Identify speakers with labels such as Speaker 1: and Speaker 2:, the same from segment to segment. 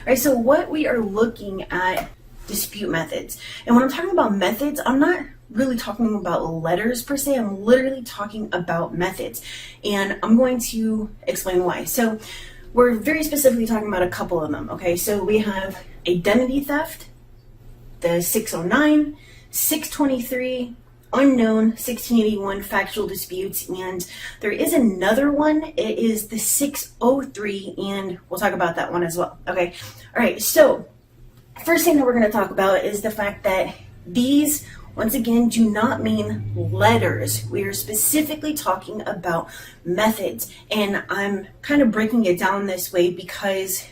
Speaker 1: right, so what we are looking at dispute methods. And when I'm talking about methods, I'm not really talking about letters per se. I'm literally talking about methods. And I'm going to explain why. So we're very specifically talking about a couple of them, okay? So we have identity theft, the 609, 623, unknown, 1681, factual disputes, and there is another one. It is the 603, and we'll talk about that one as well, okay? All right, so first thing that we're going to talk about is the fact that these, once again, do not mean letters. We are specifically talking about methods, and I'm kind of breaking it down this way because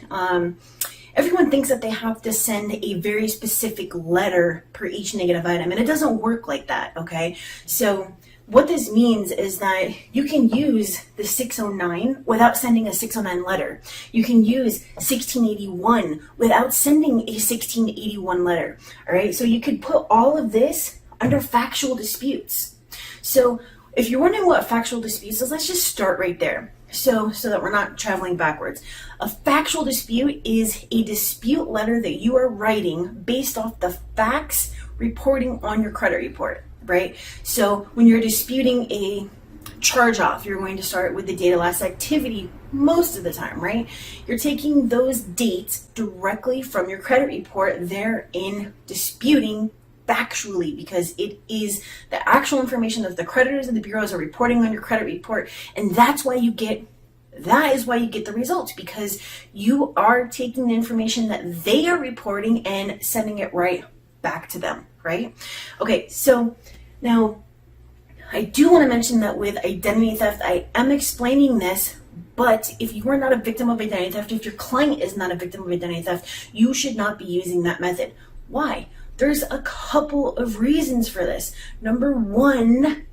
Speaker 1: everyone thinks that they have to send a very specific letter per each negative item, and it doesn't work like that, okay? So what this means is that you can use the 609 without sending a 609 letter. You can use 1681 without sending a 1681 letter, all right? So you could put all of this under factual disputes. So if you're wondering what factual disputes is, let's just start right there. So that we're not traveling backwards. A factual dispute is a dispute letter that you are writing based off the facts reporting on your credit report, right? So when you're disputing a charge off, you're going to start with the date of last activity most of the time, right? You're taking those dates directly from your credit report therein disputing factually, because it is the actual information that the creditors and the bureaus are reporting on your credit report, and that is why you get the results, because you are taking the information that they are reporting and sending it right back to them, right? Okay, so now I do want to mention that with identity theft, I am explaining this, but if you are not a victim of identity theft, if your client is not a victim of identity theft, you should not be using that method. Why? There's a couple of reasons for this. Number one,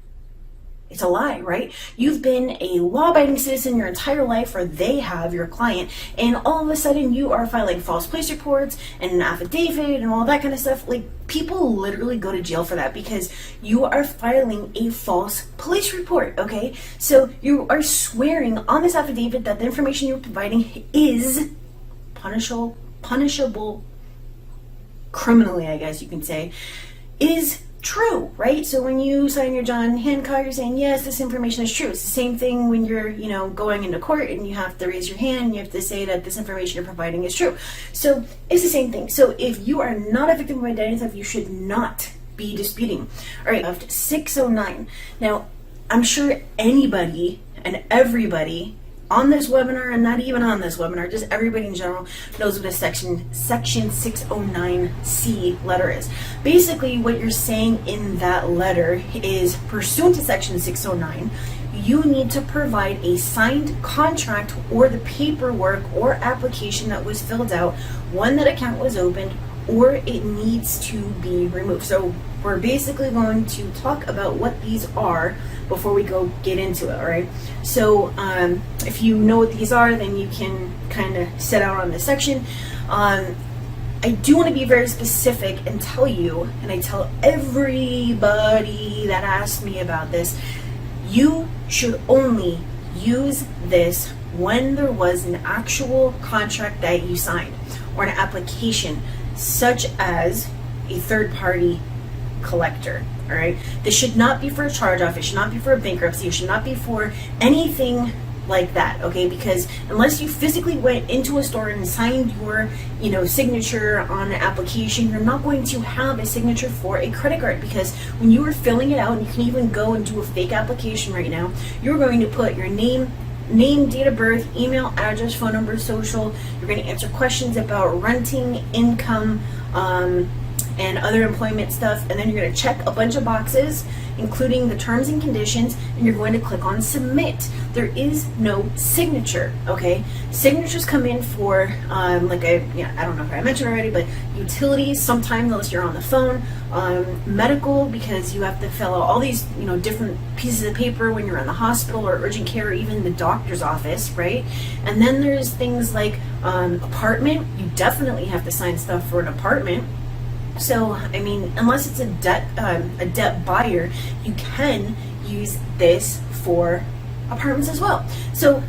Speaker 1: it's a lie, right? You've been a law-abiding citizen your entire life, or they have, your client, and all of a sudden you are filing false police reports and an affidavit and all that kind of stuff. Like, people literally go to jail for that because you are filing a false police report, okay? So you are swearing on this affidavit that the information you're providing is punishable criminally, I guess you can say, is true, right? So when you sign your John Hancock, you're saying, yes, this information is true. It's the same thing when you're, going into court and you have to raise your hand and you have to say that this information you're providing is true. So it's the same thing. So if you are not a victim of identity theft, you should not be disputing. All right, 609. Now, I'm sure anybody and everybody on this webinar, and not even on this webinar, just everybody in general knows what a section 609C letter is. Basically, what you're saying in that letter is, pursuant to section 609, you need to provide a signed contract or the paperwork or application that was filled out when that account was opened, or it needs to be removed. So we're basically going to talk about what these are before we go get into it, all right? So if you know what these are, then you can kind of set out on this section. I do want to be very specific and tell you, and I tell everybody that asks me about this, you should only use this when there was an actual contract that you signed or an application, such as a third-party collector. All right, this should not be for a charge off. It should not be for a bankruptcy. It should not be for anything like that, okay? Because unless you physically went into a store and signed your, signature on an application, you're not going to have a signature for a credit card, because when you are filling it out, and you can even go and do a fake application right now, you're going to put your name, date of birth, email, address, phone number, social. You're going to answer questions about renting, income, and other employment stuff, and then you're going to check a bunch of boxes, including the terms and conditions, and you're going to click on submit. There is no signature, okay? Signatures come in for, I don't know if I mentioned already, but utilities, sometimes unless you're on the phone, medical, because you have to fill out all these, different pieces of paper when you're in the hospital or urgent care, or even the doctor's office, right? And then there's things like apartment. You definitely have to sign stuff for an apartment. So, unless it's a debt buyer, you can use this for apartments as well. So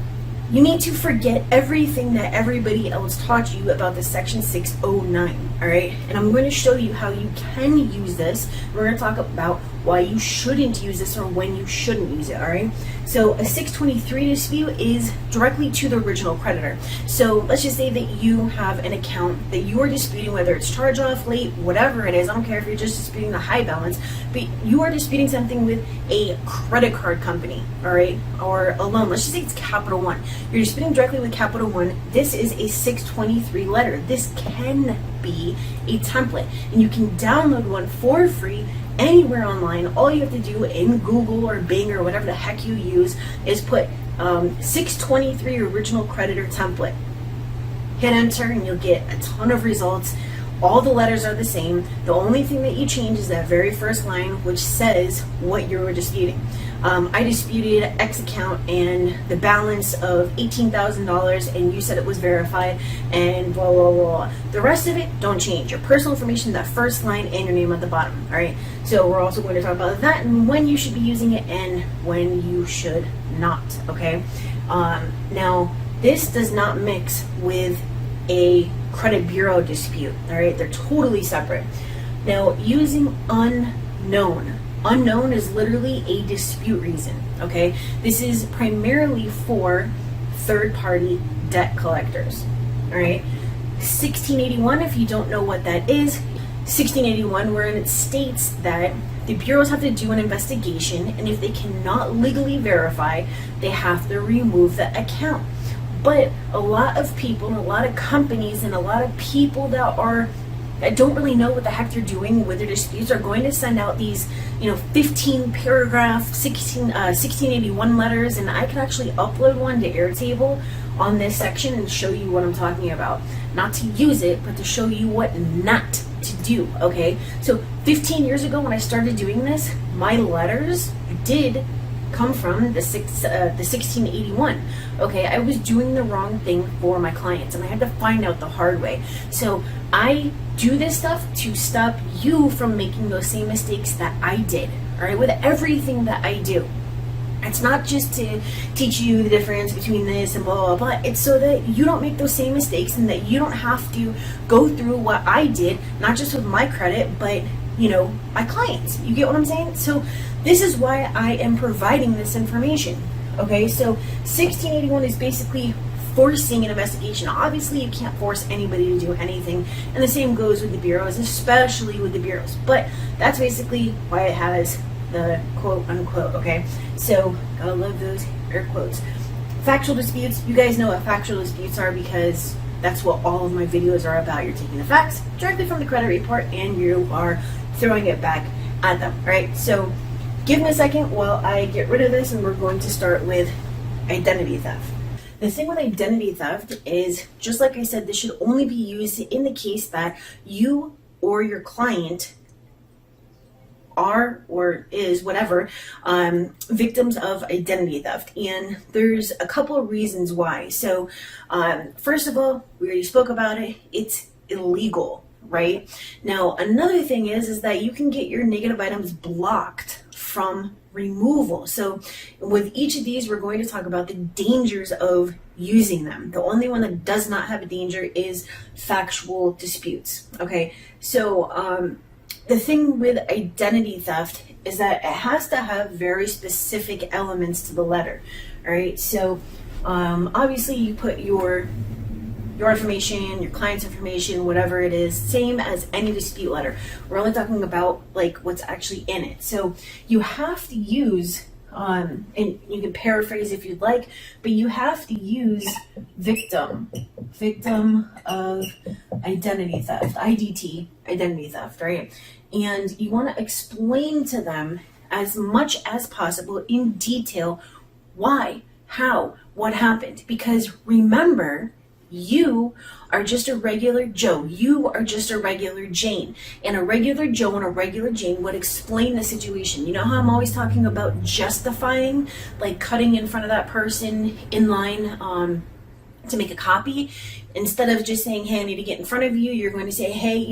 Speaker 1: you need to forget everything that everybody else taught you about the Section 609, all right? And I'm going to show you how you can use this. We're going to talk about why you shouldn't use this or when you shouldn't use it, all right? So a 623 dispute is directly to the original creditor. So let's just say that you have an account that you are disputing, whether it's charge off, late, whatever it is. I don't care if you're just disputing the high balance, but you are disputing something with a credit card company, all right? Or a loan. Let's just say it's Capital One. You're disputing directly with Capital One. This is a 623 letter. This can be a template, and you can download one for free anywhere online. All you have to do in Google or Bing or whatever the heck you use is put 623 original creditor template. Hit enter and you'll get a ton of results. All the letters are the same. The only thing that you change is that very first line, which says what you're disputing. I disputed X account and the balance of $18,000, and you said it was verified, and blah, blah, blah. The rest of it, don't change. Your personal information, that first line, and your name at the bottom, all right? So we're also going to talk about that and when you should be using it and when you should not, okay? Now, this does not mix with a credit bureau dispute, all right? They're totally separate. Now, using unknown. Unknown is literally a dispute reason, okay? This is primarily for third-party debt collectors, all right? 1681, if you don't know what that is, 1681, wherein it states that the bureaus have to do an investigation, and if they cannot legally verify, they have to remove the account. But a lot of people and a lot of companies and a lot of people that don't really know what the heck they're doing with their disputes are going to send out these, 15 paragraph 1681 letters, and I can actually upload one to Airtable on this section and show you what I'm talking about. Not to use it, but to show you what not to do, okay? So 15 years ago when I started doing this, my letters did come from the 1681. Okay, I was doing the wrong thing for my clients, and I had to find out the hard way. So I do this stuff to stop you from making those same mistakes that I did. All right, with everything that I do. It's not just to teach you the difference between this and blah, blah, blah. It's so that you don't make those same mistakes and that you don't have to go through what I did, not just with my credit, but my clients. You get what I'm saying? So this is why I am providing this information. Okay, so 1681 is basically forcing an investigation. Obviously, you can't force anybody to do anything, and the same goes with the bureaus, especially with the bureaus. But that's basically why it has the quote unquote. Okay, so gotta love those air quotes. Factual disputes. You guys know what factual disputes are because that's what all of my videos are about. You're taking the facts directly from the credit report and you are throwing it back at them. All right, so give me a second while I get rid of this, and we're going to start with identity theft. The thing with identity theft is, just like I said, this should only be used in the case that you or your client are or is whatever victims of identity theft, and there's a couple of reasons why. So first of all, we already spoke about it. It's illegal, right? Now another thing is that you can get your negative items blocked from removal. So with each of these, we're going to talk about the dangers of using them. The only one that does not have a danger is factual disputes. Okay, so the thing with identity theft is that it has to have very specific elements to the letter. All right, so obviously you put your information, your client's information, whatever it is, same as any dispute letter. We're only talking about like what's actually in it. So you have to use, and you can paraphrase if you'd like, but you have to use victim of identity theft, IDT, identity theft, right? And you want to explain to them as much as possible in detail why, how, what happened. Because remember, you are just a regular Joe. You are just a regular Jane. And a regular Joe and a regular Jane would explain the situation. You know how I'm always talking about justifying, like cutting in front of that person in line to make a copy. Instead of just saying, hey, I need to get in front of you, you're going to say, hey,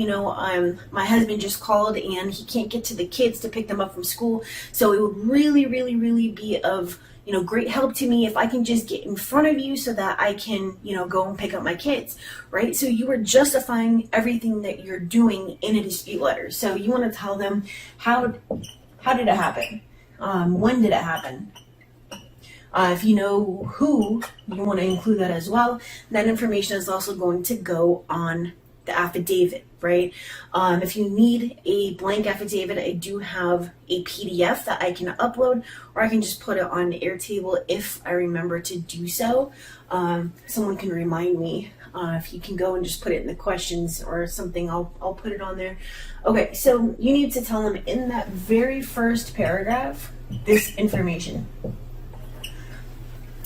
Speaker 1: my husband just called and he can't get to the kids to pick them up from school. So it would really, really, really be of, great help to me if I can just get in front of you so that I can, go and pick up my kids, right? So you are justifying everything that you're doing in a dispute letter. So you want to tell them, how did it happen? When did it happen? If you know who, you want to include that as well. That information is also going to go on the affidavit, right? If you need a blank affidavit, I do have a PDF that I can upload, or I can just put it on Airtable if I remember to do so. Someone can remind me. If you can go and just put it in the questions or something, I'll put it on there. Okay, so you need to tell them in that very first paragraph this information.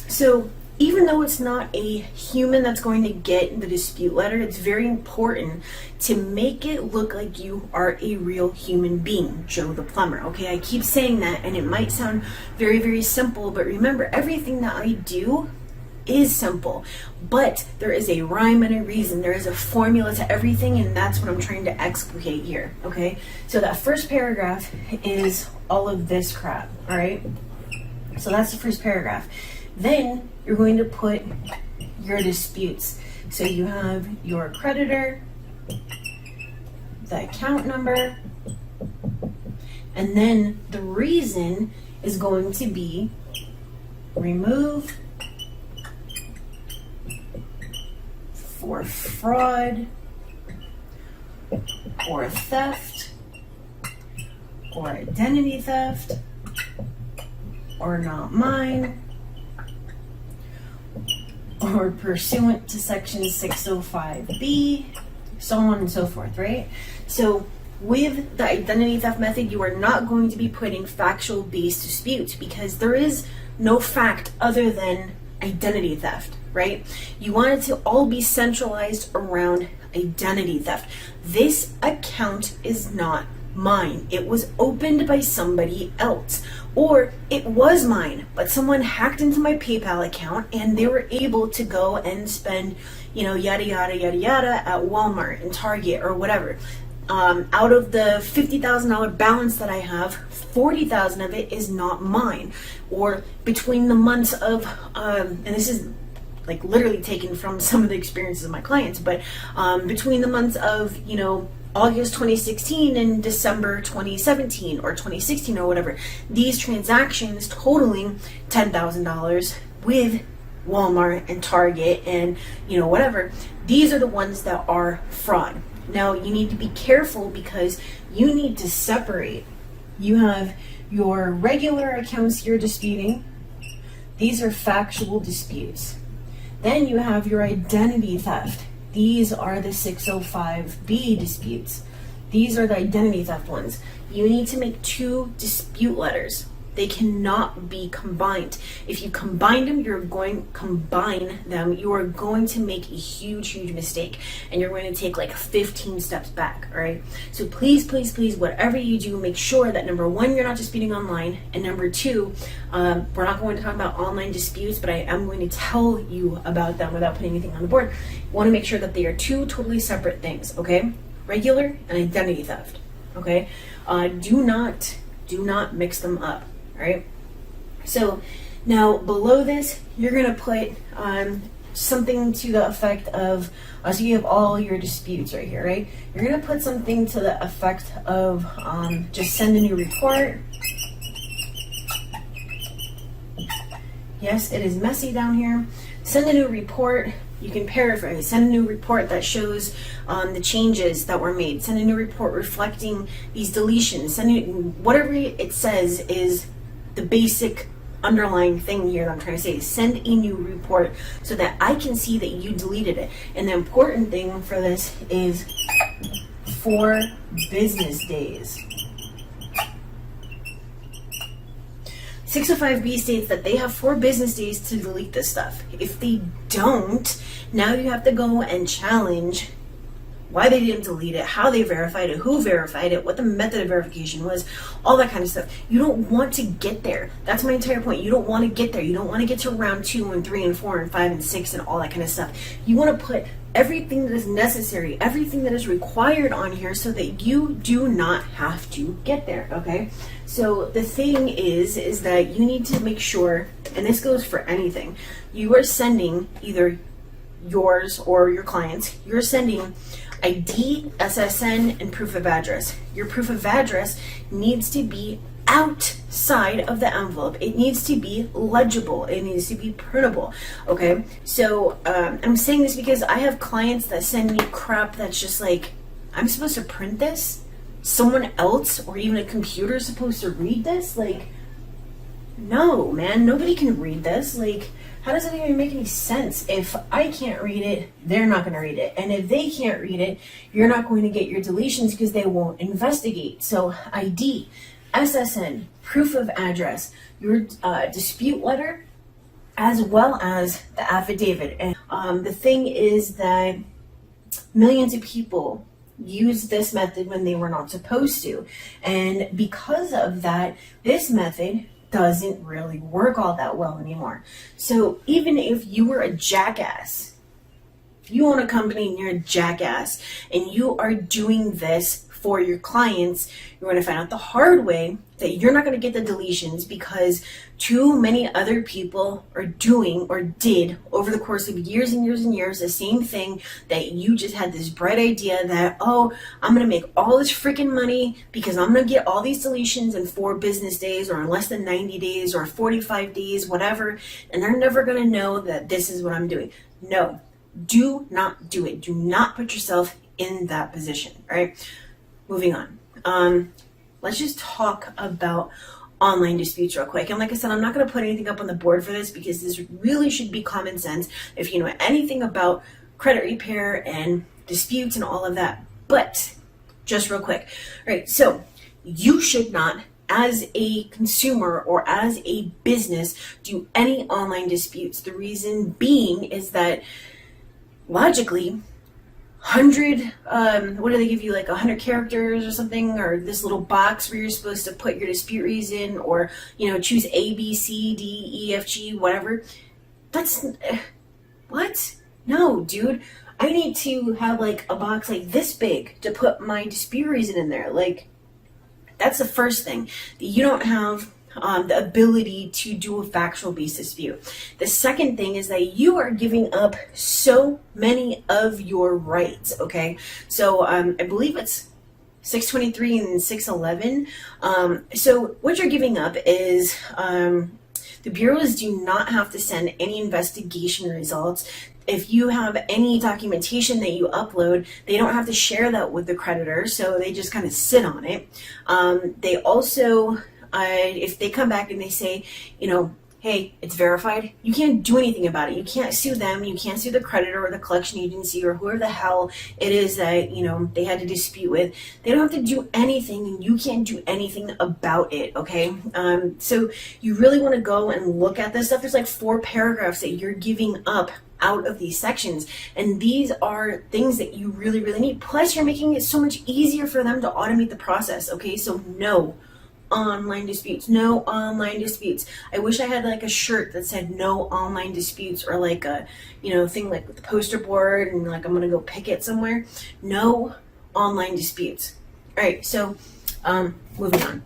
Speaker 1: So even though it's not a human that's going to get the dispute letter, it's very important to make it look like you are a real human being, Joe the plumber. Okay, I keep saying that, and it might sound very, very simple, but remember, everything that I do is simple, but there is a rhyme and a reason. There is a formula to everything, and that's what I'm trying to explicate here. Okay, so that first paragraph is all of this crap. All right, so that's the first paragraph. Then you're going to put your disputes. So you have your creditor, the account number, and then the reason is going to be remove for fraud or theft or identity theft or not mine, or pursuant to section 605B, so on and so forth, right? So with the identity theft method, you are not going to be putting factual based disputes because there is no fact other than identity theft, right? You want it to all be centralized around identity theft. This account is not mine. It was opened by somebody else, or it was mine, but someone hacked into my PayPal account and they were able to go and spend, yada, yada, yada, yada at Walmart and Target or whatever. Out of the $50,000 balance that I have, 40,000 of it is not mine. Or between the months of, and this is like literally taken from some of the experiences of my clients, but between the months of, August 2016 and December 2017 or 2016 or whatever, these transactions totaling $10,000 with Walmart and Target and whatever, these are the ones that are fraud. Now you need to be careful because you need to separate. You have your regular accounts you're disputing. These are factual disputes. Then you have your identity theft. These are the 605B disputes. These are the identity theft ones. You need to make 2 dispute letters. They cannot be combined. If you combine them, you are going to make a huge mistake, and you're going to take like 15 steps back. All right. So please, whatever you do, make sure that number 1, you're not disputing online, and number 2, we're not going to talk about online disputes, but I am going to tell you about them without putting anything on the board. You want to make sure that they are 2 totally separate things. Okay. Regular and identity theft. Okay. Do not mix them up. Right? So now below this, you're going to put something to the effect of, so you have all your disputes right here, right? You're going to put something to the effect of just send a new report. Yes, it is messy down here. Send a new report. You can paraphrase. Send a new report that shows the changes that were made. Send a new report reflecting these deletions. Whatever it says is the basic underlying thing here that I'm trying to say is send a new report so that I can see that you deleted it. And the important thing for this is 4 business days. 605B states that they have 4 business days to delete this stuff. If they don't, now you have to go and challenge why they didn't delete it, how they verified it, who verified it, what the method of verification was, all that kind of stuff. You don't want to get there. That's my entire point. You don't want to get there. You don't want to get to round 2 and 3 and 4 and 5 and 6 and all that kind of stuff. You want to put everything that is necessary, everything that is required on here so that you do not have to get there, okay? So the thing is that you need to make sure, and this goes for anything, you are sending either yours or your clients, you're sending ID, SSN, and proof of address. Your proof of address needs to be outside of the envelope. It needs to be legible. It needs to be printable. Okay, so I'm saying this because I have clients that send me crap that's just like, I'm supposed to print this? Someone else or even a computer is supposed to read this? Like, no, man, nobody can read this. Like, how does it even make any sense? If I can't read it, they're not going to read it. And if they can't read it, you're not going to get your deletions because they won't investigate. So ID, SSN, proof of address, your dispute letter, as well as the affidavit. And the thing is that millions of people use this method when they were not supposed to. And because of that, this method doesn't really work all that well anymore. So even if you were a jackass, you own a company and you're a jackass, and you are doing this for your clients, you're going to find out the hard way that you're not going to get the deletions because too many other people are doing or did over the course of years and years and years the same thing that you just had this bright idea that, oh, I'm going to make all this freaking money because I'm going to get all these deletions in 4 business days or in less than 90 days or 45 days, whatever, and they're never going to know that this is what I'm doing. No, do not do it. Do not put yourself in that position, all right? Moving on. Let's just talk about online disputes real quick. And like I said, I'm not going to put anything up on the board for this because this really should be common sense if you know anything about credit repair and disputes and all of that. But just real quick. All right, so you should not, as a consumer or as a business, do any online disputes. The reason being is that logically, 100 what do they give you, like 100 characters or something, or this little box where you're supposed to put your dispute reason, or choose A, B, C, D, E, F, G, whatever. That's what? No, dude, I need to have like a box like this big to put my dispute reason in there. Like, that's the first thing. You don't have the ability to do a factual based dispute. The second thing is that you are giving up so many of your rights, okay? So I believe it's 623 and 611. So what you're giving up is the bureaus do not have to send any investigation results. If you have any documentation that you upload, they don't have to share that with the creditor, so they just kind of sit on it. They also if they come back and they say, hey, it's verified, you can't do anything about it. You can't sue them. You can't sue the creditor or the collection agency or whoever the hell it is that, they had to dispute with. They don't have to do anything, and you can't do anything about it, okay? So you really want to go and look at this stuff. There's like 4 paragraphs that you're giving up out of these sections, and these are things that you really, really need. Plus, you're making it so much easier for them to automate the process, okay? So no online disputes. No online disputes. I wish I had like a shirt that said no online disputes, or like a thing like with the poster board, and like I'm gonna go picket somewhere. No online disputes. All right, so moving on.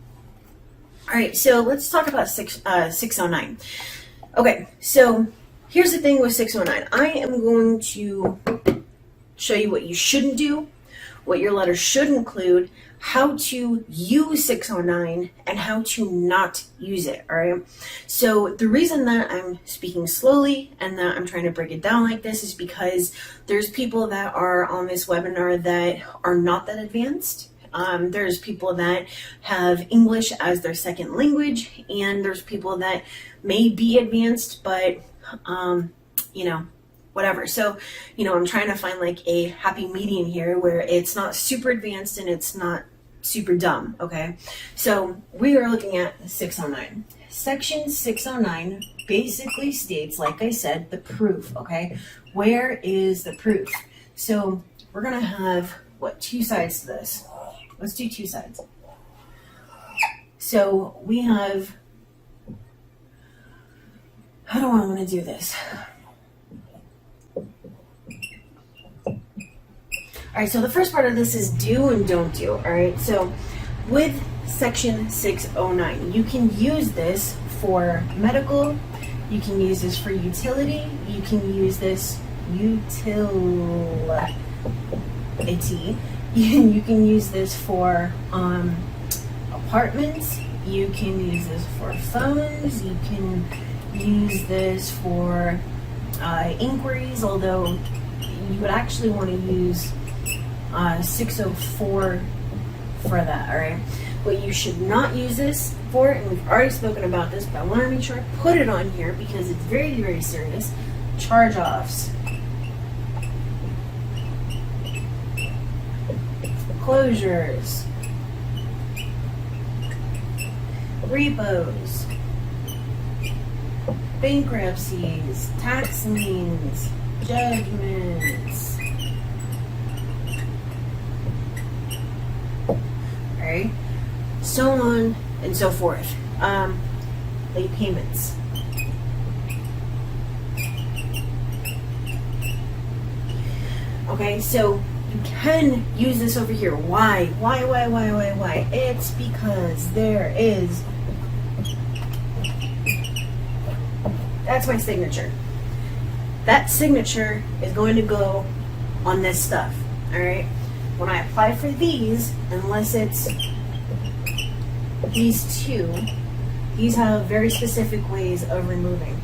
Speaker 1: All right, so let's talk about 609. Okay, so here's the thing with 609. I am going to show you what you shouldn't do, what your letter should include, how to use 609, and how to not use it, all right? So the reason that I'm speaking slowly and that I'm trying to break it down like this is because there's people that are on this webinar that are not that advanced. There's people that have English as their second language, and there's people that may be advanced, but, whatever. So, I'm trying to find like a happy median here where it's not super advanced and it's not super dumb, okay? So we are looking at 609. Section 609 basically states, like I said, the proof, okay? Where is the proof? So we're going to have, what, 2 sides to this. Let's do 2 sides. So we have, how do I want to do this? All right, so the first part of this is do and don't do. All right, so with section 609, you can use this for medical, you can use this for utility, you can use this utility, you can use this for apartments, you can use this for phones, you can use this for inquiries, although you would actually want to use 604 for that, all right? What you should not use this for, and we've already spoken about this, but I want to make sure I put it on here because it's very, very serious, charge-offs, closures, repos, bankruptcies, tax liens, judgments. Alright, so on and so forth. Late payments. Okay, so you can use this over here. Why? Why? It's because there is, that's my signature. That signature is going to go on this stuff, all right? When I apply for these, unless it's these 2, these have very specific ways of removing.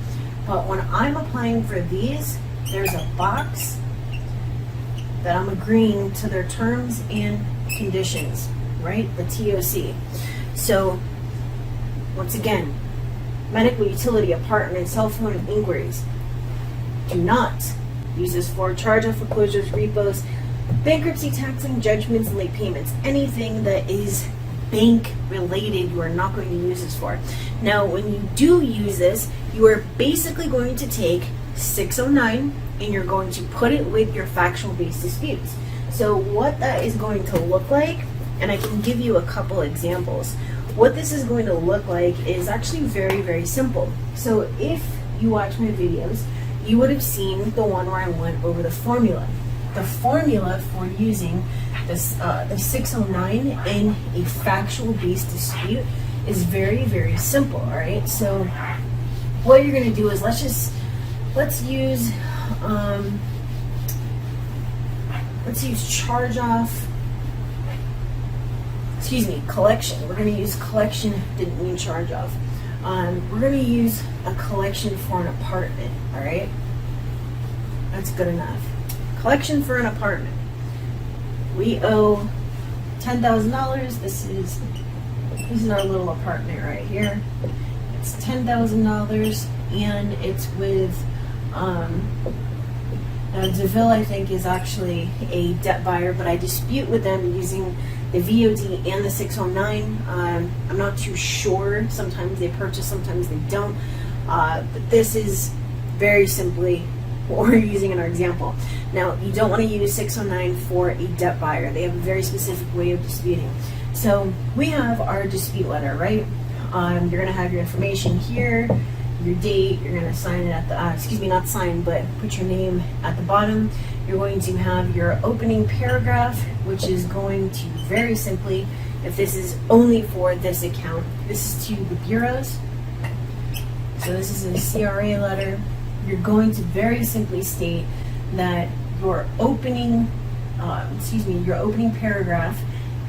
Speaker 1: But when I'm applying for these, there's a box that I'm agreeing to their terms and conditions, right? The TOC. So, once again, medical, utility, apartment, cell phone, and inquiries. Do not use this for charge-off, foreclosures, repos, bankruptcy, taxing, judgments, and late payments. Anything that is bank related, you are not going to use this for. Now, when you do use this, you are basically going to take 609 and you're going to put it with your factual based disputes. So what that is going to look like, and I can give you a couple examples. What this is going to look like is actually very, very simple. So if you watch my videos, you would have seen the one where I went over the formula. The formula for using this, the 609 in a factual based dispute is very, very simple, all right? So what you're going to do is let's use charge off, collection. We're going to use collection, didn't mean charge off. We're going to use a collection for an apartment, all right? That's good enough. Collection for an apartment. We owe $10,000. This is our little apartment right here. It's $10,000, and it's with DeVille, I think, is actually a debt buyer, but I dispute with them using the VOD and the 609. I'm not too sure. Sometimes they purchase, sometimes they don't. But this is very simply what we're using in our example. Now, you don't want to use 609 for a debt buyer. They have a very specific way of disputing. So we have our dispute letter, right? You're going to have your information here, your date. You're going to sign it at the, not sign, but put your name at the bottom. You're going to have your opening paragraph, which is going to very simply, if this is only for this account, this is to the bureaus. So this is a CRA letter. You're going to very simply state that your opening, your opening paragraph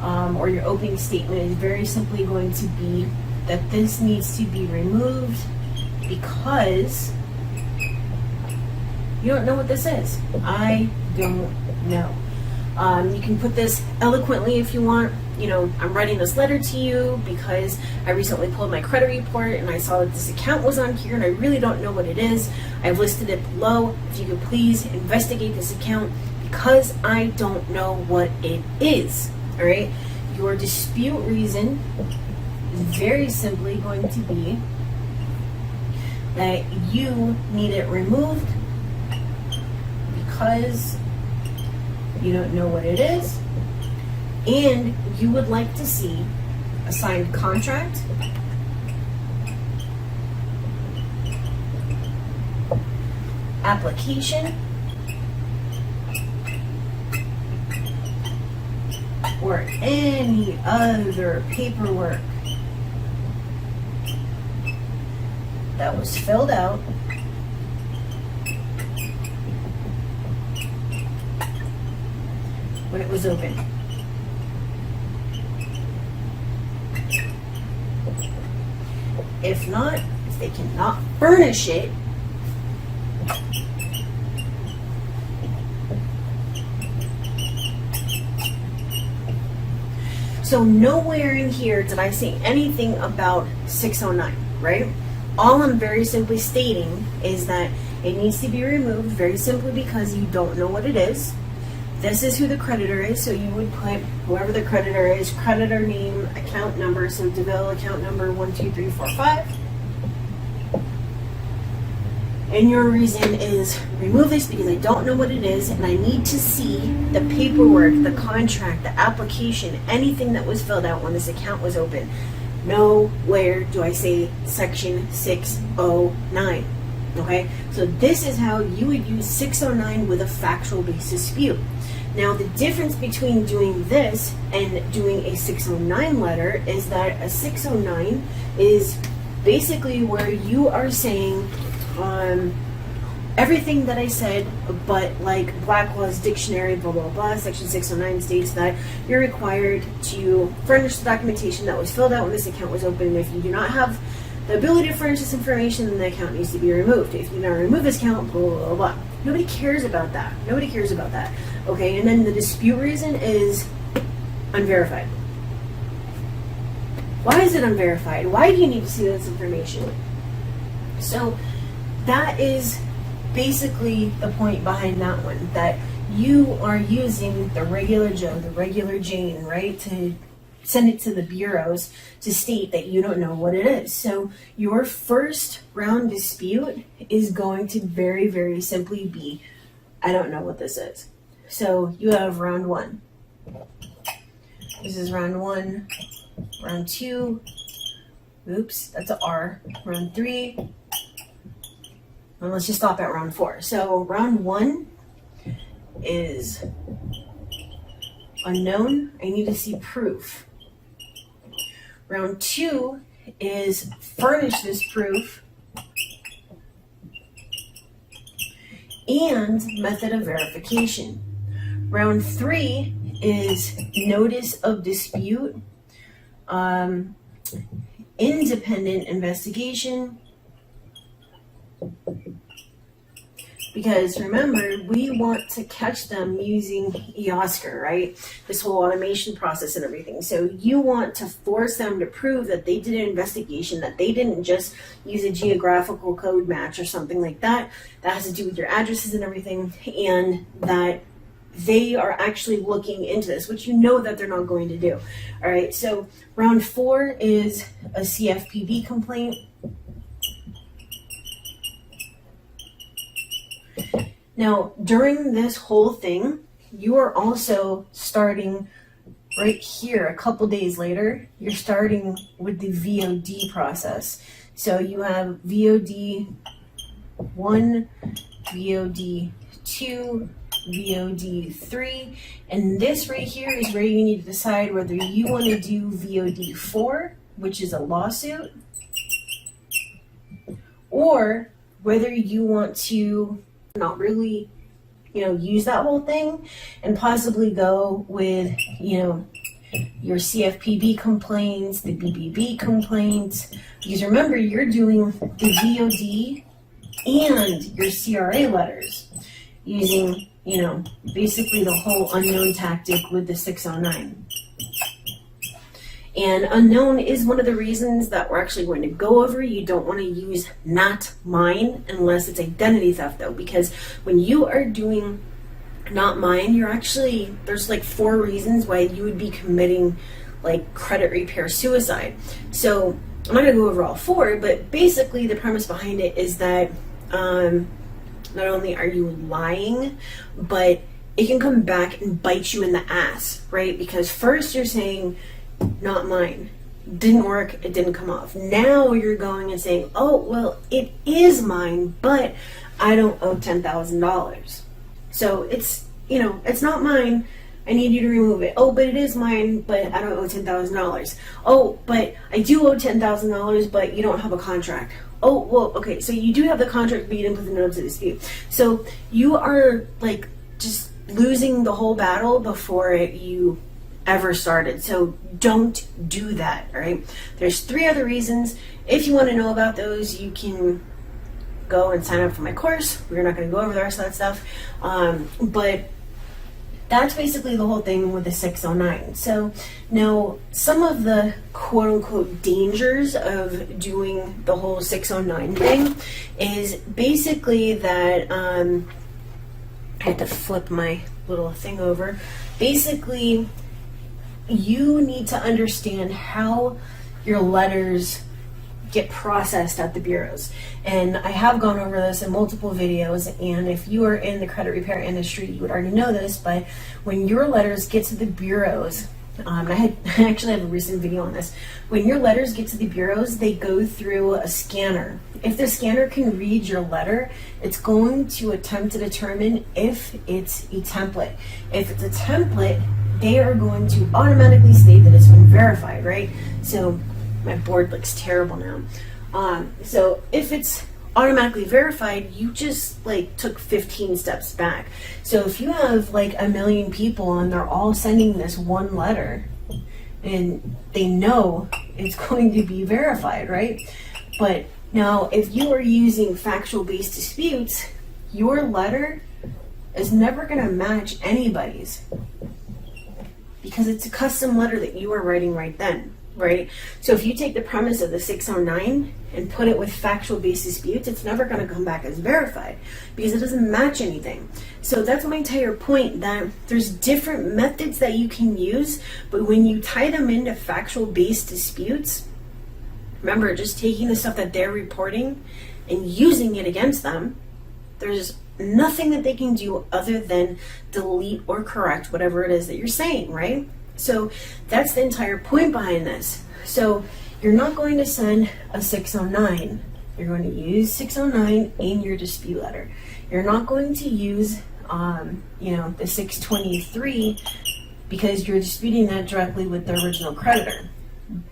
Speaker 1: or your opening statement is very simply going to be that this needs to be removed because you don't know what this is. I don't know. You can put this eloquently if you want. You know, I'm writing this letter to you because I recently pulled my credit report and I saw that this account was on here and I really don't know what it is. I've listed it below. If you could please investigate this account because I don't know what it is. All right? Your dispute reason is very simply going to be that you need it removed because you don't know what it is, and you would like to see a signed contract, application, or any other paperwork that was filled out when it was open. If not, if they cannot furnish it, so nowhere in here did I say anything about 609, right? All I'm very simply stating is that it needs to be removed very simply because you don't know what it is. This is who the creditor is, so you would put whoever the creditor is, creditor name, account number, so DeVille account number 12345. And your reason is remove this because I don't know what it is and I need to see the paperwork, the contract, the application, anything that was filled out when this account was open. Nowhere do I say section 609. Okay, so this is how you would use 609 with a factual based dispute. Now the difference between doing this and doing a 609 letter is that a 609 is basically where you are saying everything that I said, but like Blacklaw's dictionary, blah, blah, blah, section 609 states that you're required to furnish the documentation that was filled out when this account was open. And if you do not have the ability to furnish this information, then the account needs to be removed. If you now remove this account, blah, blah, blah, blah. Nobody cares about that. Nobody cares about that. Okay, and then the dispute reason is unverified. Why is it unverified? Why do you need to see this information? So that is basically the point behind that one, that you are using the regular Joe, the regular Jane, right, to send it to the bureaus to state that you don't know what it is. So your first round dispute is going to very, very simply be, I don't know what this is. So you have round one. This is round one. Round two. Oops, that's an R. Round three. And let's just stop at round four. So round one is unknown. I need to see proof. Round two is furnish this proof and method of verification. Round three is notice of dispute, independent investigation, because remember, we want to catch them using EOSCAR, right? This whole automation process and everything. So you want to force them to prove that they did an investigation, that they didn't just use a geographical code match or something like that. That has to do with your addresses and everything, and that they are actually looking into this, which you know that they're not going to do. All right, so round four is a CFPB complaint. Now, during this whole thing, you are also starting right here, a couple days later, you're starting with the VOD process. So you have VOD 1, VOD 2, VOD 3, and this right here is where you need to decide whether you want to do VOD 4, which is a lawsuit, or whether you want to not really, use that whole thing and possibly go with, your CFPB complaints, the BBB complaints, because remember, you're doing the VOD and your CRA letters using, basically the whole unknown tactic with the 609. And unknown is one of the reasons that we're actually going to go over. You don't want to use not mine unless it's identity theft, though, because when you are doing not mine, there's like 4 reasons why you would be committing like credit repair suicide. So I'm not going to go over all 4, but basically the premise behind it is that not only are you lying, but it can come back and bite you in the ass, right? Because first you're saying, not mine. Didn't work, it didn't come off. Now you're going and saying, oh, well, it is mine, but I don't owe $10,000. So it's, it's not mine. I need you to remove it. Oh, but it is mine, but I don't owe $10,000. Oh, but I do owe $10,000, but you don't have a contract. Oh, well, okay, so you do have the contract, but you didn't put the notice of dispute. So you are like just losing the whole battle before you ever started. So don't do that, all right? There's 3 other reasons. If you want to know about those, you can go and sign up for my course. We're not going to go over the rest of that stuff. But that's basically the whole thing with the 609. So now some of the quote unquote dangers of doing the whole 609 thing is basically that I had to flip my little thing over. Basically, you need to understand how your letters get processed at the bureaus. And I have gone over this in multiple videos, and if you are in the credit repair industry, you would already know this, but when your letters get to the bureaus, I actually have a recent video on this. When your letters get to the bureaus, they go through a scanner. If the scanner can read your letter, it's going to attempt to determine if it's a template. If it's a template, they are going to automatically state that it's been verified, right? So my board looks terrible now. So if it's automatically verified, you just like took 15 steps back. So if you have like 1 million people and they're all sending this one letter and they know it's going to be verified, right? But now if you are using factual based disputes, your letter is never going to match anybody's because it's a custom letter that you are writing right then. Right? So if you take the premise of the 609 and put it with factual based disputes, it's never going to come back as verified because it doesn't match anything. So that's my entire point, that there's different methods that you can use, but when you tie them into factual based disputes, remember, just taking the stuff that they're reporting and using it against them, there's nothing that they can do other than delete or correct whatever it is that you're saying, right? So that's the entire point behind this. So you're not going to send a 609. You're going to use 609 in your dispute letter. You're not going to use, the 623 because you're disputing that directly with the original creditor.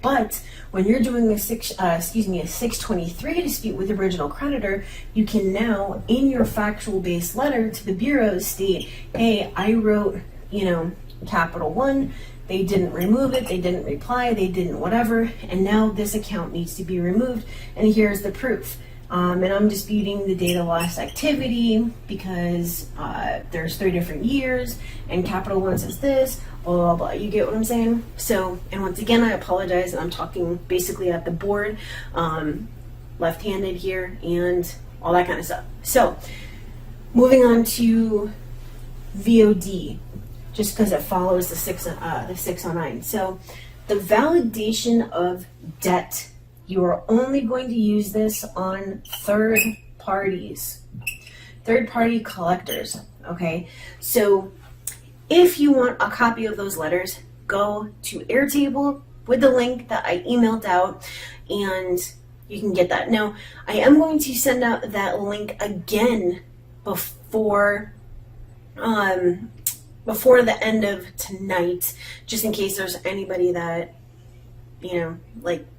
Speaker 1: But when you're doing a 623 dispute with the original creditor, you can now, in your factual based letter to the bureau, state, hey, I wrote, capital 1, they didn't remove it, they didn't reply, they didn't whatever, and now this account needs to be removed, and here's the proof. And I'm disputing the date of last activity because there's 3 different years, and capital 1 says this, blah, blah, blah. You get what I'm saying? So, and once again, I apologize, I'm talking basically at the board, left-handed here, and all that kind of stuff. So, moving on to VOD, just because it follows the 609. So the validation of debt, you are only going to use this on third party collectors, okay? So if you want a copy of those letters, go to Airtable with the link that I emailed out, and you can get that. Now, I am going to send out that link again before the end of tonight, just in case there's anybody that,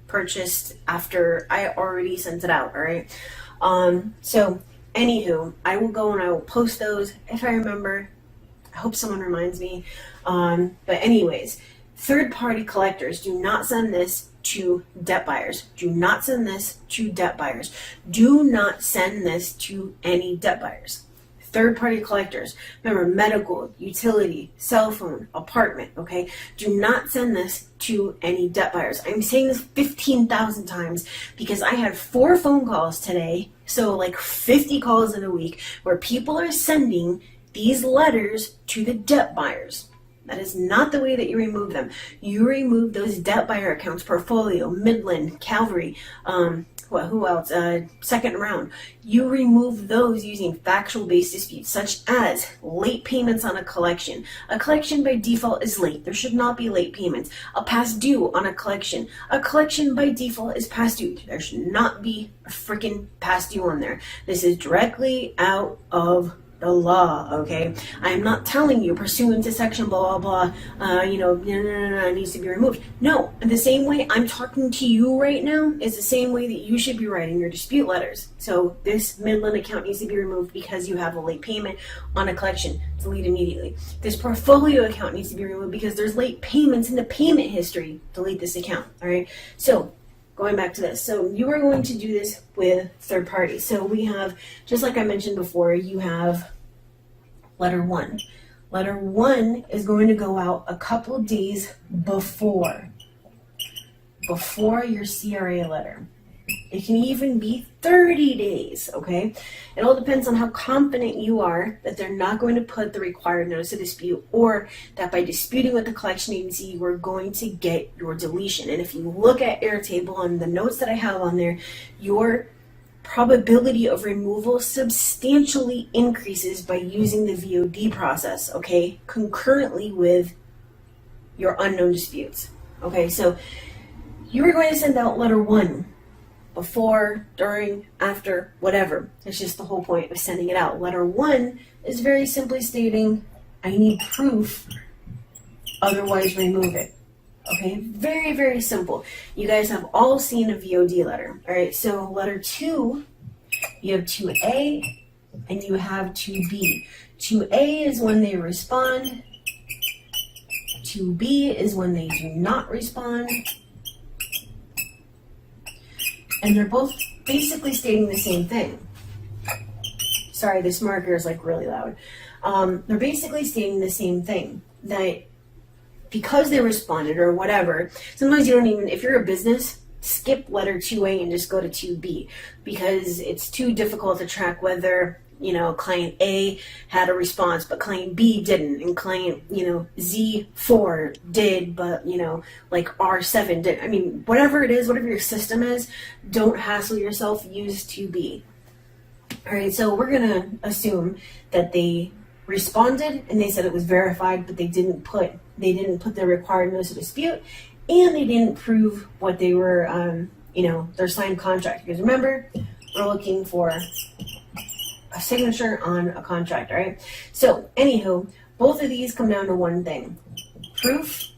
Speaker 1: purchased after I already sent it out, all right? So, anywho, I will go and I will post those if I remember. I hope someone reminds me. But anyways, third-party collectors, do not send this to debt buyers. Do not send this to debt buyers. Do not send this to any debt buyers. Third-party collectors, remember, medical, utility, cell phone, apartment, okay? Do not send this to any debt buyers. I'm saying this 15,000 times because I had 4 phone calls today, so like 50 calls in a week, where people are sending these letters to the debt buyers. That is not the way that you remove them. You remove those debt buyer accounts, Portfolio, Midland, Calvary, who else? Second round. You remove those using factual-based disputes, such as late payments on a collection. A collection by default is late. There should not be late payments. A past due on a collection. A collection by default is past due. There should not be a freaking past due on there. This is directly out of the law, okay? I'm not telling you pursuant to section blah, blah, blah, no, it needs to be removed. No, the same way I'm talking to you right now is the same way that you should be writing your dispute letters. So this Midland account needs to be removed because you have a late payment on a collection. Delete immediately. This portfolio account needs to be removed because there's late payments in the payment history. Delete this account, all right? So going back to this, so you are going to do this with third parties. So we have, just like I mentioned before, you have letter 1. Letter 1 is going to go out a couple days before your CRA letter. It can even be 30 days, okay? It all depends on how confident you are that they're not going to put the required notice of dispute, or that by disputing with the collection agency, you are going to get your deletion. And if you look at Airtable on the notes that I have on there, your probability of removal substantially increases by using the VOD process, okay? Concurrently with your unknown disputes, okay? So you are going to send out letter 1 before, during, after, whatever. It's just the whole point of sending it out. Letter 1 is very simply stating, I need proof, otherwise remove it. Okay, very, very simple. You guys have all seen a VOD letter. All right, so letter 2, you have 2A and you have 2B. 2A is when they respond. 2B is when they do not respond. And they're both basically stating the same thing. Sorry, this marker is like really loud. They're basically stating the same thing, that because they responded or whatever, sometimes you don't even, if you're a business, skip letter 2A and just go to 2B, because it's too difficult to track whether, client A had a response, but client B didn't, and client, Z4 did, but, like R7 did. I mean, whatever it is, whatever your system is, don't hassle yourself, use 2B. All right, so we're going to assume that they responded and they said it was verified, but they didn't put the required notice of dispute, and they didn't prove what they were, their signed contract. Because remember, we're looking for a signature on a contract, all right? So, anywho, both of these come down to one thing: proof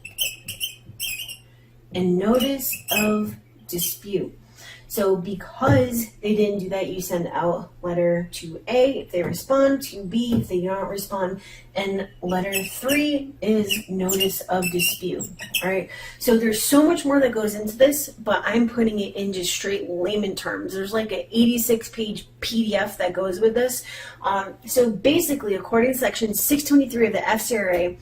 Speaker 1: and notice of dispute. So because they didn't do that, you send out letter 2A if they respond, 2B if they do not respond, and letter 3 is notice of dispute. All right. So there's so much more that goes into this, but I'm putting it in just straight layman terms. There's like an 86-page PDF that goes with this. So basically, according to section 623 of the FCRA,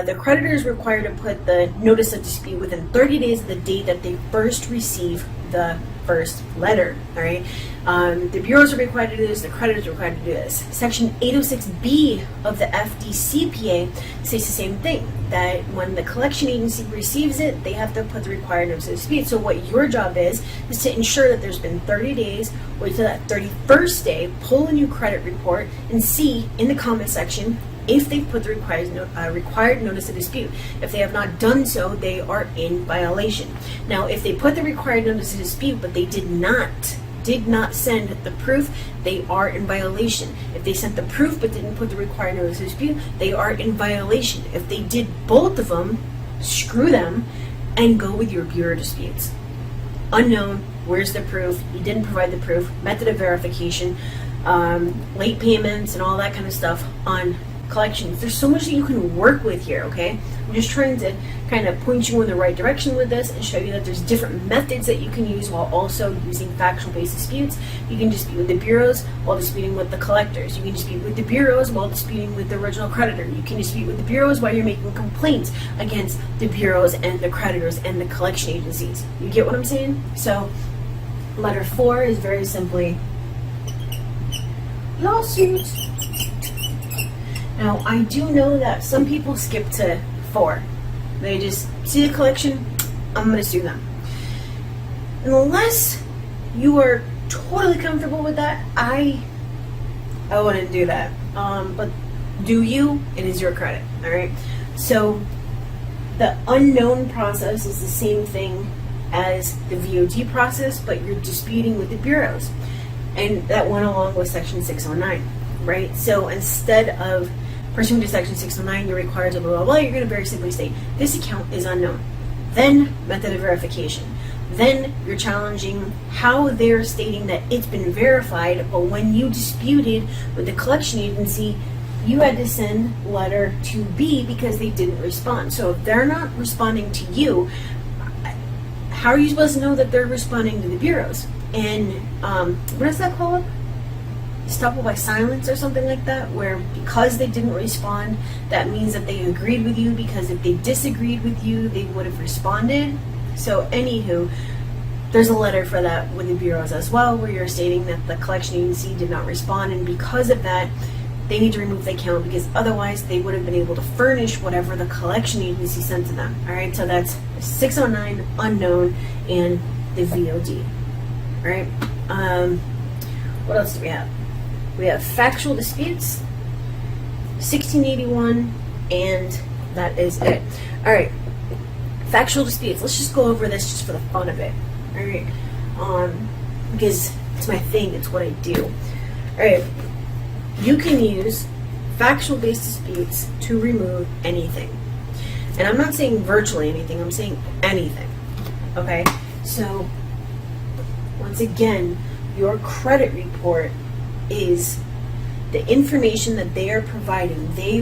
Speaker 1: the creditor is required to put the notice of dispute within 30 days of the date that they first receive the first letter. All right. The bureaus are required to do this. The creditors are required to do this. Section 806B of the FDCPA says the same thing, that when the collection agency receives it, they have to put the required notice of dispute. So what your job is to ensure that there's been 30 days, wait till that 31st day, pull a new credit report, and see in the comment section if they've put the required notice of dispute. If they have not done so, they are in violation. Now, if they put the required notice of dispute, but they did not send the proof, they are in violation. If they sent the proof but didn't put the required notice of dispute, they are in violation. If they did both of them, screw them and go with your bureau disputes. Unknown, where's the proof? You didn't provide the proof, method of verification, late payments and all that kind of stuff on collections. There's so much that you can work with here, okay? I'm just trying to kind of point you in the right direction with this and show you that there's different methods that you can use while also using factual-based disputes. You can dispute with the bureaus while disputing with the collectors. You can dispute with the bureaus while disputing with the original creditor. You can dispute with the bureaus while you're making complaints against the bureaus and the creditors and the collection agencies. You get what I'm saying? So, letter 4 is very simply lawsuit. Now, I do know that some people skip to for. They just see the collection, I'm going to sue them. Unless you are totally comfortable with that, I wouldn't do that. But do you? It is your credit. All right. So the unknown process is the same thing as the VOD process, but you're disputing with the bureaus, and that went along with Section 609, right? So instead of pursuant to Section 609, you're required to blah blah blah. You're going to very simply state this account is unknown. Then method of verification. Then you're challenging how they're stating that it's been verified, but when you disputed with the collection agency, you had to send letter to B because they didn't respond. So if they're not responding to you, how are you supposed to know that they're responding to the bureaus? And what is that called? Estoppel by silence or something like that, where because they didn't respond, that means that they agreed with you, because if they disagreed with you, they would have responded. So anywho, there's a letter for that with the bureaus as well, where you're stating that the collection agency did not respond, and because of that, they need to remove the account, because otherwise they would have been able to furnish whatever the collection agency sent to them. All right, so that's 609, unknown, and the VOD. All right, what else do we have? We have factual disputes, 1681, and that is it. All right, factual disputes. Let's just go over this just for the fun of it. All right, because it's my thing. It's what I do. All right. You can use factual-based disputes to remove anything. And I'm not saying virtually anything, I'm saying anything. Okay? So, once again, your credit report is the information that they are providing. They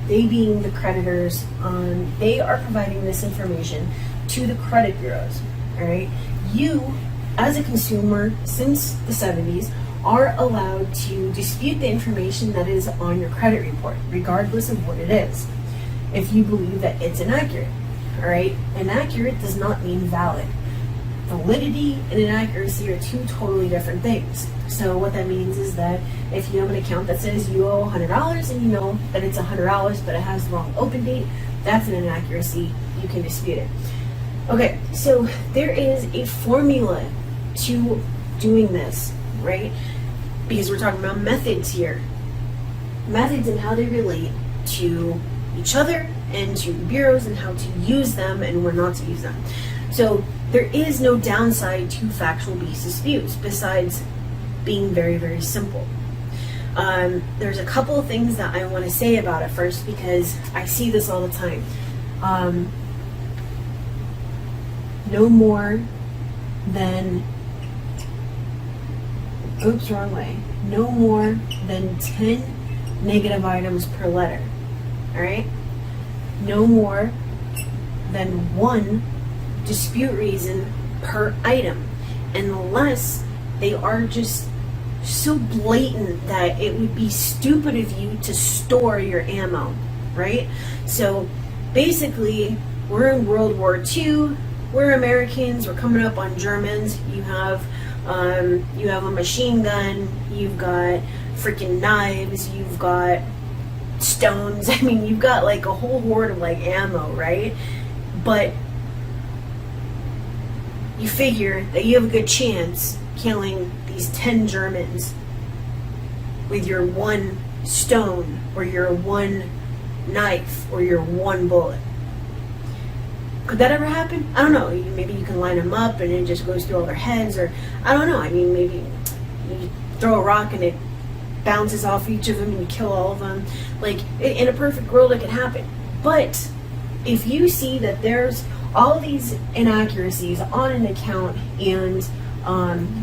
Speaker 1: being the creditors, they are providing this information to the credit bureaus. All right? You, as a consumer, since the 70s, are allowed to dispute the information that is on your credit report, regardless of what it is, if you believe that it's inaccurate. All right? Inaccurate does not mean valid. Validity and inaccuracy are two totally different things. So what that means is that if you have an account that says you owe $100 and you know that it's $100 but it has the wrong open date, that's an inaccuracy. You can dispute it. Okay, so there is a formula to doing this, right? Because we're talking about methods here. Methods and how they relate to each other and to the bureaus and how to use them and where not to use them. So there is no downside to factual-based disputes besides being very, very simple. There's a couple of things that I want to say about it first, because I see this all the time. No more than wrong way. No more than 10 negative items per letter. All right? No more than 1 dispute reason per item, unless they are just so blatant that it would be stupid of you to store your ammo, right? So basically, we're in World War II. We're Americans. We're coming up on Germans. You have a machine gun, you've got freaking knives, you've got stones. I mean, you've got like a whole horde of like ammo, right? But you figure that you have a good chance killing these 10 Germans with your 1 stone or your 1 knife or your 1 bullet. Could that ever happen? I don't know. Maybe you can line them up and it just goes through all their heads, or I don't know. I mean, maybe you throw a rock and it bounces off each of them and you kill all of them. Like, in a perfect world, it could happen. But if you see that there's all these inaccuracies on an account, and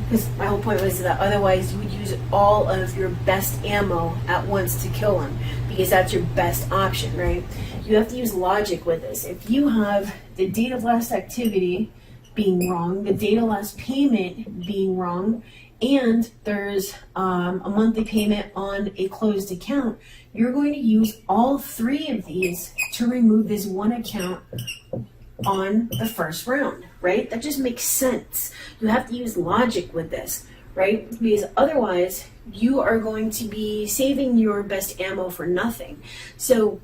Speaker 1: because my whole point was that otherwise you would use all of your best ammo at once to kill them, because that's your best option, right? You have to use logic with this. If you have the date of last activity being wrong, the date of last payment being wrong, and there's a monthly payment on a closed account, you're going to use all 3 of these to remove this 1 account on the first round, right? That just makes sense. You have to use logic with this, right? Because otherwise you are going to be saving your best ammo for nothing. So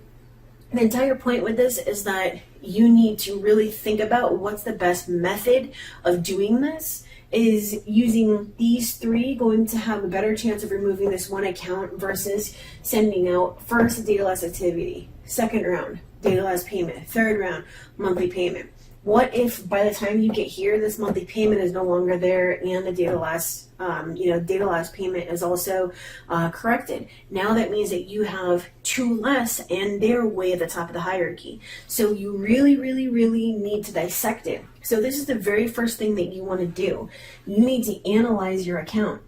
Speaker 1: The entire point with this is that you need to really think about what's the best method of doing this. Is using these three going to have a better chance of removing this one account versus sending out first a data loss activity, second round data loss payment, third round monthly payment? What if by the time you get here, this monthly payment is no longer there and the data loss, data loss payment is also corrected? Now that means that you have two less and they're way at the top of the hierarchy. So you really, really, really need to dissect it. So this is the very first thing that you want to do. You need to analyze your account.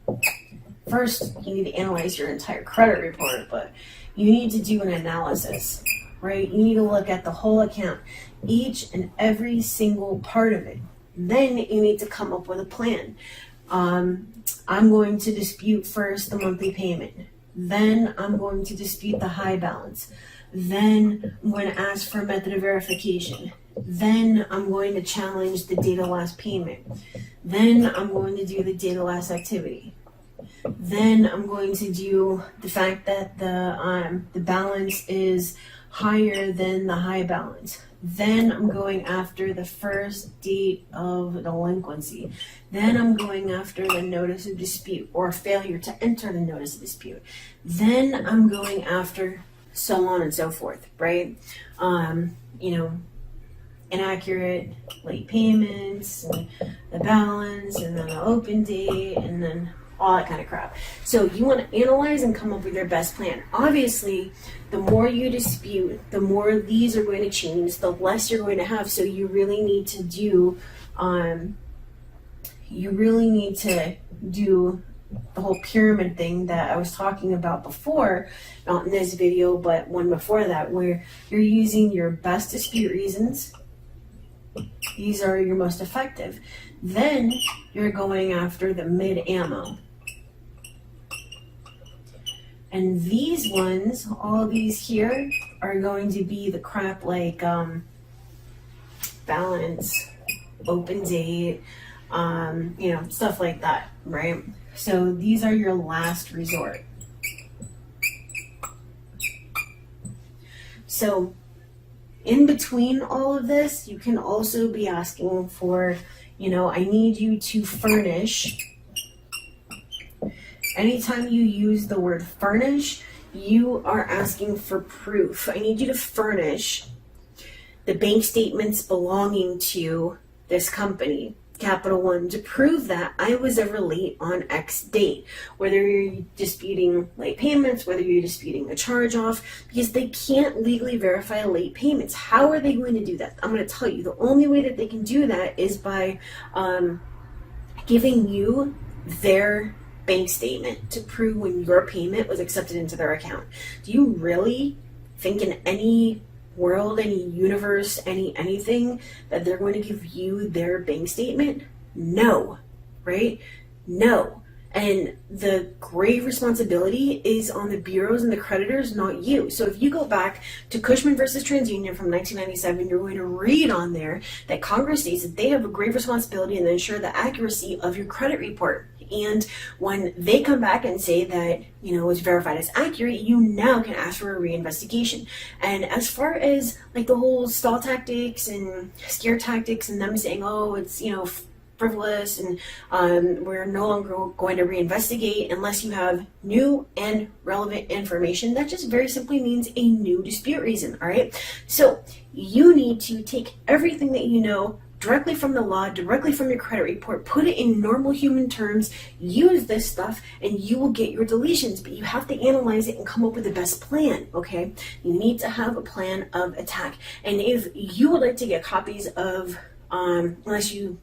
Speaker 1: First, you need to analyze your entire credit report, but you need to do an analysis, right? You need to look at the whole account, each and every single part of it. Then you need to come up with a plan. I'm going to dispute first the monthly payment. Then I'm going to dispute the high balance. Then I'm going to ask for a method of verification. Then I'm going to challenge the data loss payment. Then I'm going to do the data loss activity. Then I'm going to do the fact that the balance is higher than the high balance. Then I'm going after the first date of delinquency. Then I'm going after the notice of dispute or failure to enter the notice of dispute. Then I'm going after so on and so forth, right? Inaccurate late payments, and the balance, and then the open date, and then all that kind of crap. So you want to analyze and come up with your best plan. Obviously, the more you dispute, the more these are going to change, the less you're going to have. So you really need to do, the whole pyramid thing that I was talking about before, not in this video, but one before that, where you're using your best dispute reasons. These are your most effective. Then you're going after the mid ammo. And these ones, all these here, are going to be the crap like balance, open date, stuff like that, right? So these are your last resort. So in between all of this, you can also be asking for, I need you to furnish. Anytime you use the word furnish, you are asking for proof. I need you to furnish the bank statements belonging to this company, Capital One, to prove that I was ever late on X date. Whether you're disputing late payments, whether you're disputing a charge off, because they can't legally verify late payments. How are they going to do that? I'm going to tell you. The only way that they can do that is by giving you their bank statement to prove when your payment was accepted into their account. Do you really think in any world, any universe, anything that they're going to give you their bank statement? No, right? No. And the grave responsibility is on the bureaus and the creditors, not you. So if you go back to Cushman versus TransUnion from 1997, you're going to read on there that Congress states that they have a grave responsibility and ensure the accuracy of your credit report. And when they come back and say that, it's verified as accurate, you now can ask for a reinvestigation. And as far as like the whole stall tactics and scare tactics and them saying, oh, it's, frivolous and we're no longer going to reinvestigate unless you have new and relevant information, that just very simply means a new dispute reason, all right? So you need to take everything that you know directly from the law, directly from your credit report, put it in normal human terms, use this stuff, and you will get your deletions. But you have to analyze it and come up with the best plan, okay? You need to have a plan of attack. And if you would like to get copies of, unless you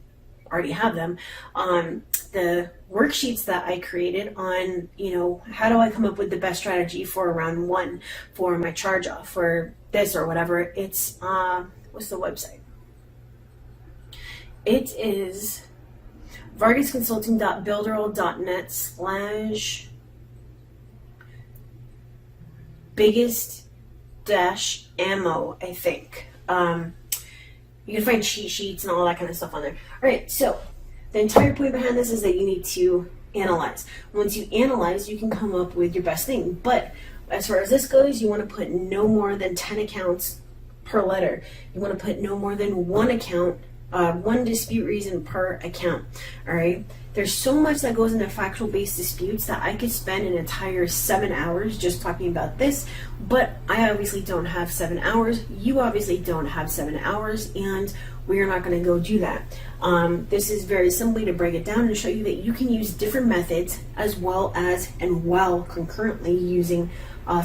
Speaker 1: already have them, the worksheets that I created on, how do I come up with the best strategy for round one, for my charge off, for this or whatever, it's, what's the website? It is vargasconsulting.builderall.net/biggest-ammo, I think. You can find cheat sheets and all that kind of stuff on there. All right, so the entire point behind this is that you need to analyze. Once you analyze, you can come up with your best thing. But as far as this goes, you want to put no more than 10 accounts per letter. You want to put no more than one account, one dispute reason per account. All right. There's so much that goes into factual based disputes that I could spend an entire 7 hours just talking about this, but I obviously don't have 7 hours. You obviously don't have 7 hours, and we are not going to go do that. This is very simply to break it down and show you that you can use different methods as well as and while concurrently using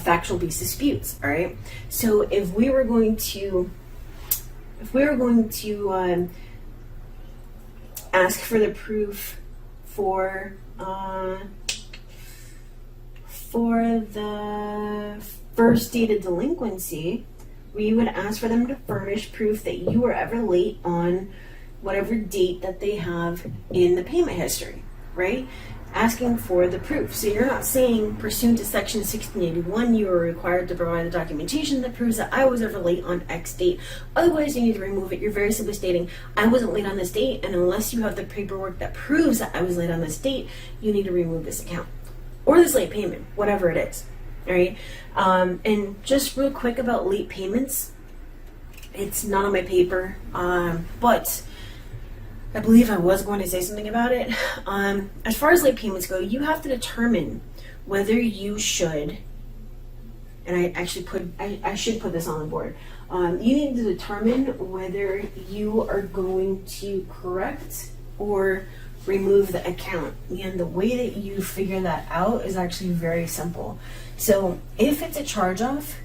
Speaker 1: factual based disputes. All right. So if we were going to ask for the proof for the first date of delinquency, we would ask for them to furnish proof that you were ever late on whatever date that they have in the payment history, right? Asking for the proof. So you're not saying, pursuant to section 1681, you are required to provide the documentation that proves that I was ever late on X date. Otherwise, you need to remove it. You're very simply stating, I wasn't late on this date, and unless you have the paperwork that proves that I was late on this date, you need to remove this account. Or this late payment, whatever it is. All right? And just real quick about late payments. It's not on my paper, but I believe I was going to say something about it. As far as late payments go, you have to determine whether you should, and I should put this on the board. You need to determine whether you are going to correct or remove the account. And the way that you figure that out is actually very simple. So if it's a charge off,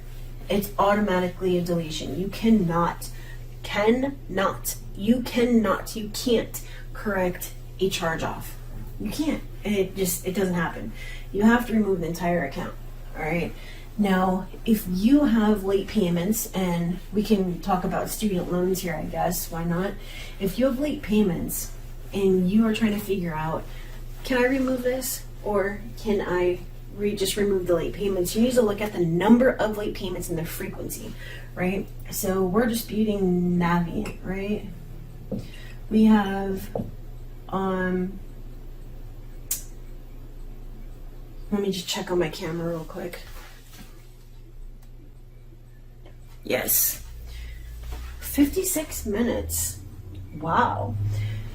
Speaker 1: it's automatically a deletion. You can't correct a charge off. You can't. It doesn't happen. You have to remove the entire account. All right. Now, if you have late payments, and we can talk about student loans here, I guess, why not? If you have late payments and you are trying to figure out, can I remove this or can I just remove the late payments, you need to look at the number of late payments and the frequency, right? So we're disputing Navient, right? We have, let me just check on my camera real quick. Yes, 56 minutes. Wow.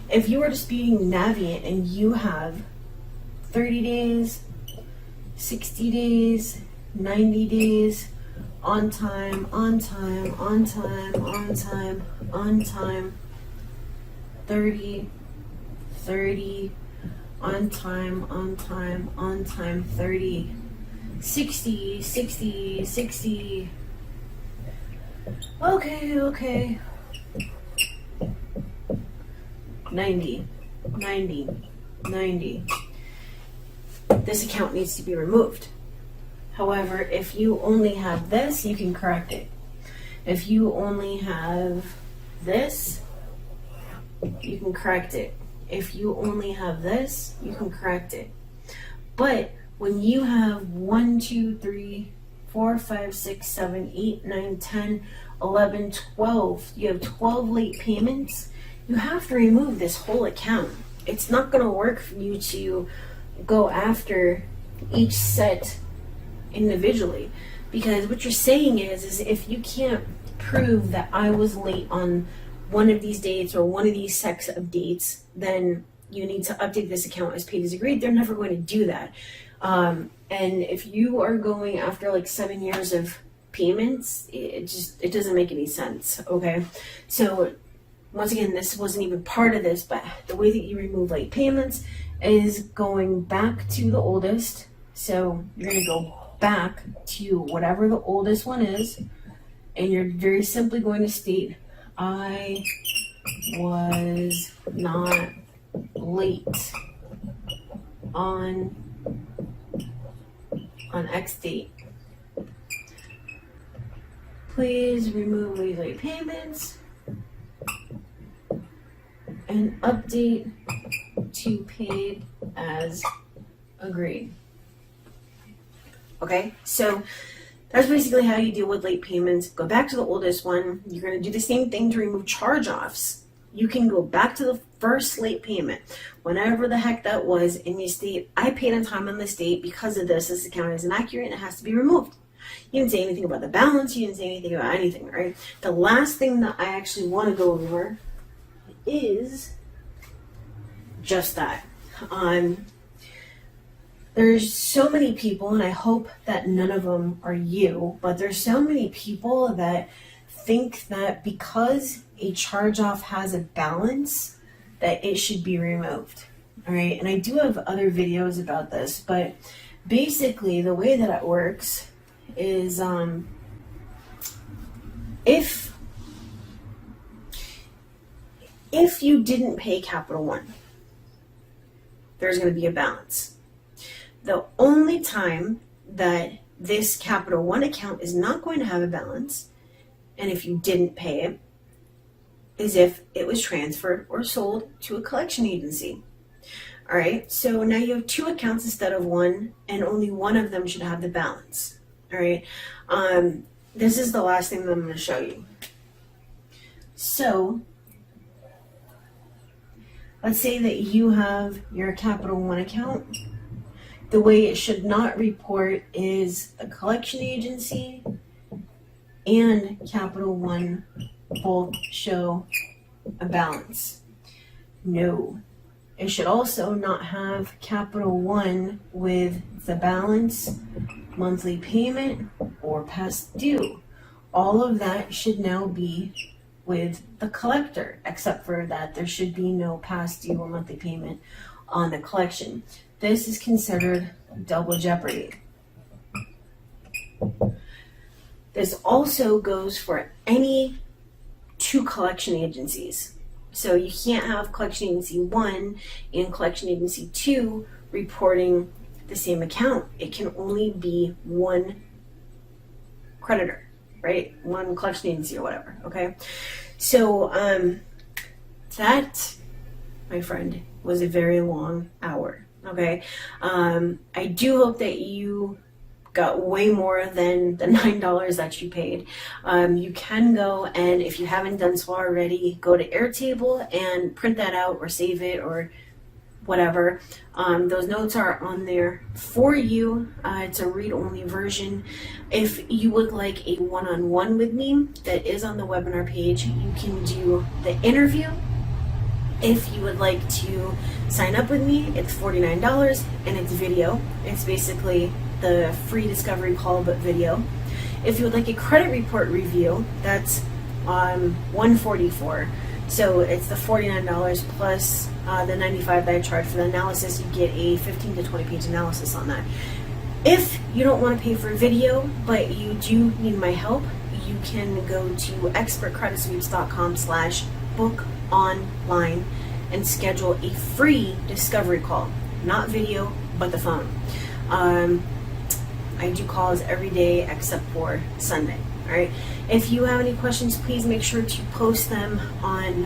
Speaker 1: If you are disputing Navient and you have 30 days, 60 days, 90 days, on time, 30, on time, 30, 60. Okay. 90. This account needs to be removed. However, if you only have this, you can correct it. If you only have this, you can correct it. If you only have this, you can correct it. But when you have 1, 2, 3, 4, 5, 6, 7, 8, 9, 10, 11, 12, you have 12 late payments, you have to remove this whole account. It's not going to work for you to go after each set individually, because what you're saying is if you can't prove that I was late on one of these dates or one of these sets of dates, then you need to update this account as paid as agreed. They're never going to do that. And if you are going after like 7 years of payments, it doesn't make any sense. Okay, so once again, this wasn't even part of this, but the way that you remove late payments is going back to the oldest. So you're going to go back to whatever the oldest one is, and you're very simply going to state, I was not late on X date. Please remove these late payments and update to paid as agreed. Okay, so that's basically how you deal with late payments. Go back to the oldest one. You're going to do the same thing to remove charge-offs. You can go back to the first late payment, whenever the heck that was, and you state, I paid on time on this date because of this account is inaccurate and it has to be removed. You didn't say anything about the balance, you didn't say anything about anything, right? The last thing that I actually want to go over is just that. There's so many people, and I hope that none of them are you, but there's so many people that think that because a charge-off has a balance, that it should be removed. All right, and I do have other videos about this, but basically the way that it works is if you didn't pay Capital One, there's going to be a balance. The only time that this Capital One account is not going to have a balance, and if you didn't pay it, is if it was transferred or sold to a collection agency. All right, so now you have two accounts instead of one, and only one of them should have the balance. All right, this is the last thing that I'm going to show you. So let's say that you have your Capital One account. The way it should not report is a collection agency and Capital One both show a balance. No. It should also not have Capital One with the balance, monthly payment, or past due. All of that should now be with the collector, except for that there should be no past due or monthly payment on the collection. This is considered double jeopardy. This also goes for any two collection agencies. So you can't have collection agency 1 and collection agency 2 reporting the same account. It can only be one creditor, right? One collection agency or whatever, okay? So that, my friend, was a very long hour. Okay, I do hope that you got way more than the $9 that you paid. You can go, and if you haven't done so already, go to Airtable and print that out or save it or whatever. Those notes are on there for you. It's a read-only version. If you would like a one-on-one with me, that is on the webinar page. You can do the interview. If you would like to sign up with me, it's $49 and it's video. It's basically the free discovery call but video. If you would like a credit report review, that's $144. So it's the $49 plus the $95 that I charge for the analysis. You get a 15 to 20 page analysis on that. If you don't want to pay for video, but you do need my help, you can go to expertcreditsweeps.com/book online and schedule a free discovery call. Not video, but the phone. I do calls every day except for Sunday. All right. If you have any questions, please make sure to post them on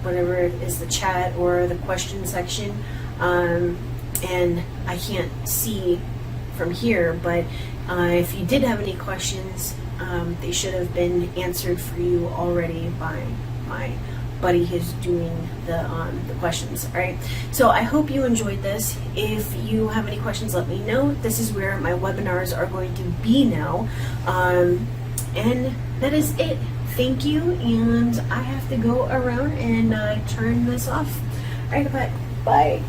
Speaker 1: whatever is the chat or the question section. And I can't see from here, but if you did have any questions, they should have been answered for you already by my buddy who's doing the questions. All right, so I hope you enjoyed this. If you have any questions, let me know. This is where my webinars are going to be now, and that is it. Thank you, and I have to go around and turn this off. All right, bye.